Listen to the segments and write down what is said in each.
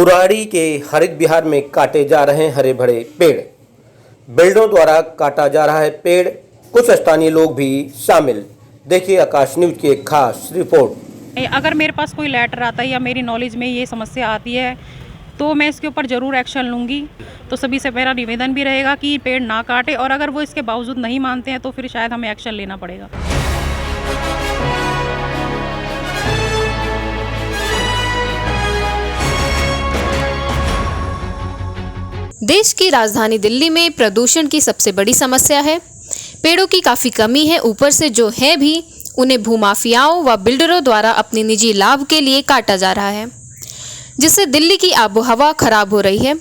बुराड़ी के हरित विहार में काटे जा रहे हरे भरे पेड़। बिल्डरों द्वारा काटा जा रहा है पेड़, कुछ स्थानीय लोग भी शामिल। देखिए आकाश न्यूज की एक खास रिपोर्ट। अगर मेरे पास कोई लेटर आता है या मेरी नॉलेज में ये समस्या आती है तो मैं इसके ऊपर ज़रूर एक्शन लूँगी। तो सभी से मेरा निवेदन भी रहेगा कि पेड़ ना काटे, और अगर वो इसके बावजूद नहीं मानते हैं तो फिर शायद हमें एक्शन लेना पड़ेगा। देश की राजधानी दिल्ली में प्रदूषण की सबसे बड़ी समस्या है। पेड़ों की काफ़ी कमी है, ऊपर से जो है भी उन्हें भूमाफियाओं व बिल्डरों द्वारा अपने निजी लाभ के लिए काटा जा रहा है, जिससे दिल्ली की आबोहवा खराब हो रही है।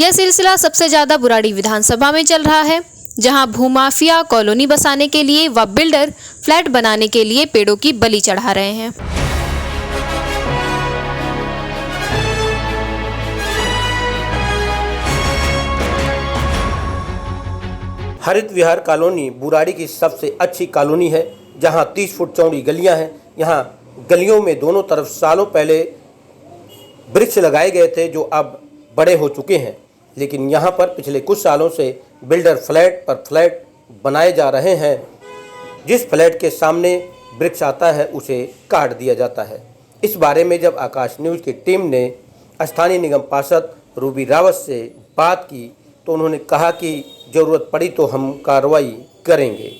यह सिलसिला सबसे ज़्यादा बुराड़ी विधानसभा में चल रहा है, जहां भूमाफिया कॉलोनी बसाने के लिए व बिल्डर फ्लैट बनाने के लिए पेड़ों की बलि चढ़ा रहे हैं। हरित विहार कॉलोनी बुराड़ी की सबसे अच्छी कॉलोनी है, जहां 30 फुट चौड़ी गलियां हैं। यहां गलियों में दोनों तरफ सालों पहले वृक्ष लगाए गए थे जो अब बड़े हो चुके हैं, लेकिन यहां पर पिछले कुछ सालों से बिल्डर फ्लैट पर फ्लैट बनाए जा रहे हैं। जिस फ्लैट के सामने वृक्ष आता है उसे काट दिया जाता है। इस बारे में जब आकाश न्यूज़ की टीम ने स्थानीय निगम पार्षद रूबी रावत से बात की तो उन्होंने कहा कि ज़रूरत पड़ी तो हम कार्रवाई करेंगे।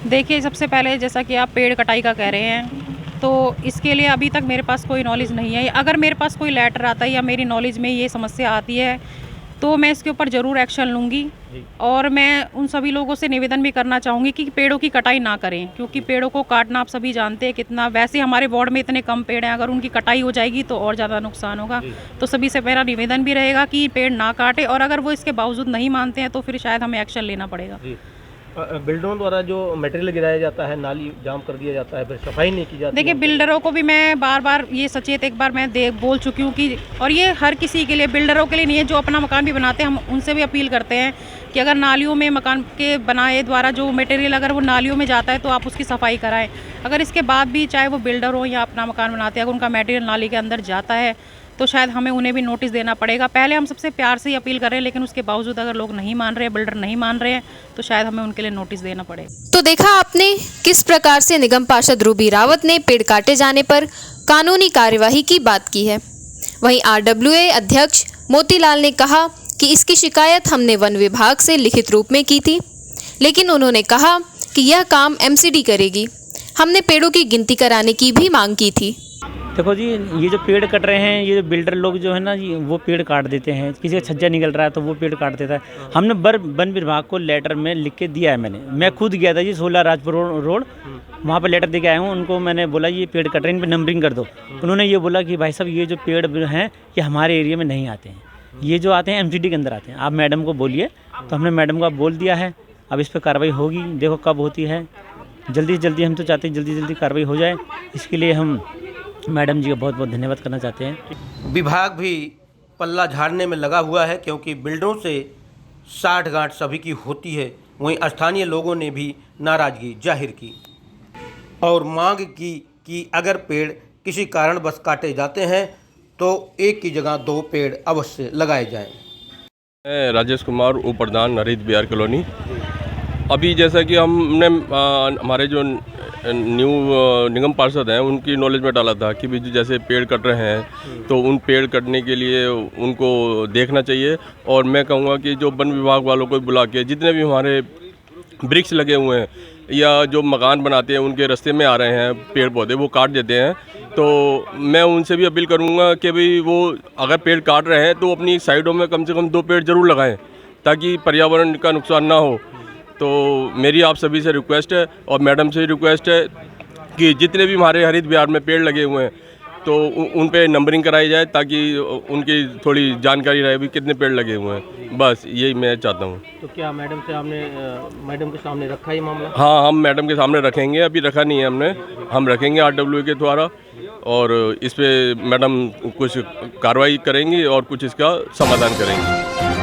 देखिए, सबसे पहले जैसा कि आप पेड़ कटाई का कह रहे हैं, तो इसके लिए अभी तक मेरे पास कोई नॉलेज नहीं है। अगर मेरे पास कोई लेटर आता है या मेरी नॉलेज में ये समस्या आती है तो मैं इसके ऊपर ज़रूर एक्शन लूँगी। और मैं उन सभी लोगों से निवेदन भी करना चाहूँगी कि पेड़ों की कटाई ना करें, क्योंकि पेड़ों को काटना आप सभी जानते हैं कितना। वैसे हमारे वार्ड में इतने कम पेड़ हैं, अगर उनकी कटाई हो जाएगी तो और ज़्यादा नुकसान होगा। तो सभी से मेरा निवेदन भी रहेगा कि पेड़ ना काटे, और अगर वो इसके बावजूद नहीं मानते हैं तो फिर शायद हमें एक्शन लेना पड़ेगा। बिल्डरों द्वारा जो मटेरियल गिराया जाता है, नाली जाम कर दिया जाता है, फिर सफाई नहीं की जाती। देखिए, बिल्डरों को भी मैं बार बार ये सचेत एक बार मैं बोल चुकी हूँ कि, और ये हर किसी के लिए, बिल्डरों के लिए नहीं है, जो अपना मकान भी बनाते हैं, हम उनसे भी अपील करते हैं कि अगर नालियों में मकान के बनाए द्वारा जो मटेरियल अगर वो नालियों में जाता है तो आप उसकी सफाई कराएं। अगर इसके बाद भी चाहे वो बिल्डर हो या अपना मकान बनाते हैं, अगर उनका मटेरियल नाली के अंदर जाता है तो शायद हमें उन्हें भी नोटिस देना पड़ेगा। पहले हम सबसे प्यार से ही अपील कर रहे हैं, लेकिन उसके बावजूद अगर लोग नहीं मान रहे हैं, बिल्डर नहीं मान रहे हैं, तो शायद हमें उनके लिए नोटिस देना पड़ेगा। तो देखा आपने किस प्रकार से निगम पार्षद रूबी रावत ने पेड़ काटे जाने पर कानूनी कार्यवाही की बात की है। वहीं RWA अध्यक्ष मोतीलाल ने कहा कि इसकी शिकायत हमने वन विभाग से लिखित रूप में की थी, लेकिन उन्होंने कहा कि यह काम MCD करेगी। हमने पेड़ों की गिनती कराने की भी मांग की थी। देखो जी, ये जो पेड़ कट रहे हैं, ये बिल्डर लोग जो है ना जी, वो पेड़ काट देते हैं। किसी का छज्जा निकल रहा है तो वो पेड़ काट देता है। हमने वन विभाग को लेटर में लिख के दिया है। मैं खुद गया था जी 16 राजपुर रोड, वहाँ पर लेटर दे के आया हूँ। उनको मैंने बोला ये पेड़ कट रहे हैं, इन पर नंबरिंग कर दो। उन्होंने ये बोला कि भाई साहब, ये जो पेड़ हैं ये हमारे एरिया में नहीं आते हैं, ये जो आते हैं MCD के अंदर आते हैं, आप मैडम को बोलिए। तो हमने मैडम को बोल दिया है, अब इस पर कार्रवाई होगी। देखो कब होती है, जल्दी से जल्दी। हम तो चाहते हैं जल्दी जल्दी कार्रवाई हो जाए। इसके लिए हम मैडम जी का बहुत बहुत धन्यवाद करना चाहते हैं। विभाग भी पल्ला झाड़ने में लगा हुआ है, क्योंकि बिल्डरों से साठ गांठ सभी की होती है। वहीं स्थानीय लोगों ने भी नाराज़गी जाहिर की और मांग की कि अगर पेड़ किसी कारणवश काटे जाते हैं तो एक की जगह 2 पेड़ अवश्य लगाए जाएं। मैं राजेश कुमार, उप प्रधान हरित विहार कॉलोनी। अभी जैसा कि हमने हमारे जो न्यू निगम पार्षद हैं उनकी नॉलेज में डाला था कि भी जैसे पेड़ कट रहे हैं तो उन पेड़ कटने के लिए उनको देखना चाहिए। और मैं कहूँगा कि जो वन विभाग वालों को बुला के जितने भी हमारे वृक्ष लगे हुए हैं या जो मकान बनाते हैं उनके रास्ते में आ रहे हैं पेड़ पौधे, वो काट देते हैं। तो मैं उनसे भी अपील करूँगा कि भाई वो अगर पेड़ काट रहे हैं तो अपनी साइडों में कम से कम 2 पेड़ ज़रूर लगाएँ, ताकि पर्यावरण का नुकसान ना हो। तो मेरी आप सभी से रिक्वेस्ट है और मैडम से रिक्वेस्ट है कि जितने भी हमारे हरित विहार में पेड़ लगे हुए हैं तो उन पे नंबरिंग कराई जाए, ताकि उनकी थोड़ी जानकारी रहे भी कितने पेड़ लगे हुए हैं। बस यही मैं चाहता हूँ। तो क्या मैडम के सामने रखा है मामला? हाँ, हम मैडम के सामने रखेंगे। अभी रखा नहीं है हमने, हम रखेंगे RWA के द्वारा, और इस पर मैडम कुछ कार्रवाई करेंगी और कुछ इसका समाधान करेंगी।